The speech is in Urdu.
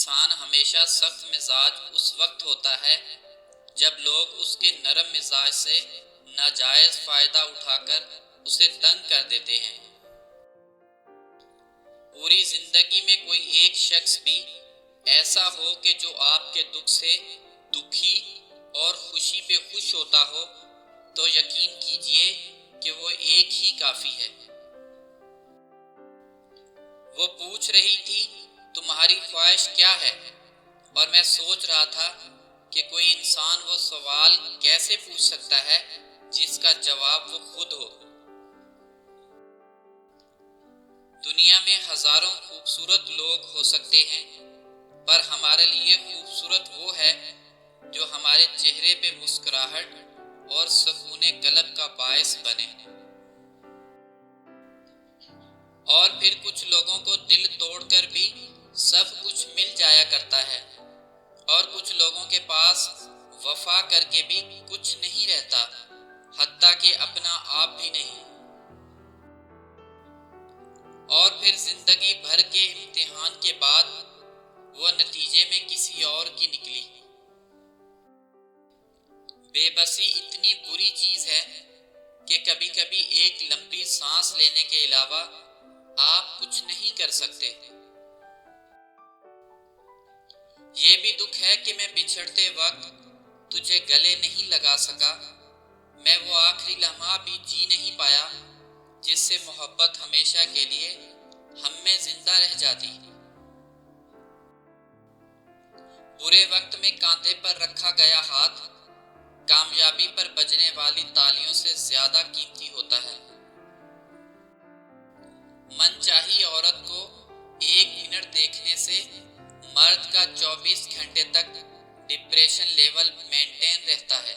انسان ہمیشہ سخت مزاج اس وقت ہوتا ہے جب لوگ اس کے نرم مزاج سے ناجائز فائدہ اٹھا کر اسے تنگ کر دیتے ہیں۔ پوری زندگی میں کوئی ایک شخص بھی ایسا ہو کہ جو آپ کے دکھ سے دکھی اور خوشی پہ خوش ہوتا ہو تو یقین کیجئے کہ وہ ایک ہی کافی ہے۔ وہ پوچھ رہی تھی تمہاری خواہش کیا ہے، اور میں سوچ رہا تھا کہ کوئی انسان وہ سوال کیسے پوچھ سکتا ہے جس کا جواب وہ خود ہو۔ دنیا میں ہزاروں خوبصورت لوگ ہو سکتے ہیں، پر ہمارے لیے خوبصورت وہ ہے جو ہمارے چہرے پہ مسکراہٹ اور سکون قلب کا باعث بنے۔ اور پھر کچھ لوگوں کو دل توڑ کر بھی سب کچھ مل جایا کرتا ہے، اور کچھ لوگوں کے پاس وفا کر کے بھی کچھ نہیں رہتا، حتیٰ کہ اپنا آپ بھی نہیں۔ اور پھر زندگی بھر کے امتحان کے بعد وہ نتیجے میں کسی اور کی نکلی۔ بے بسی اتنی بری چیز ہے کہ کبھی کبھی ایک لمبی سانس لینے کے علاوہ آپ کچھ نہیں کر سکتے۔ یہ بھی دکھ ہے کہ میں بچھڑتے وقت تجھے گلے نہیں لگا سکا، میں وہ آخری لمحہ بھی جی نہیں پایا جس سے محبت ہمیشہ کے لیے ہم میں زندہ رہ جاتی۔ برے وقت میں کاندھے پر رکھا گیا ہاتھ کامیابی پر بجنے والی تالیوں سے زیادہ قیمتی ہوتا ہے۔ من چاہی عورت کو 1 منٹ دیکھنے سے مرد کا 24 گھنٹے تک ڈپریشن لیول مینٹین رہتا ہے۔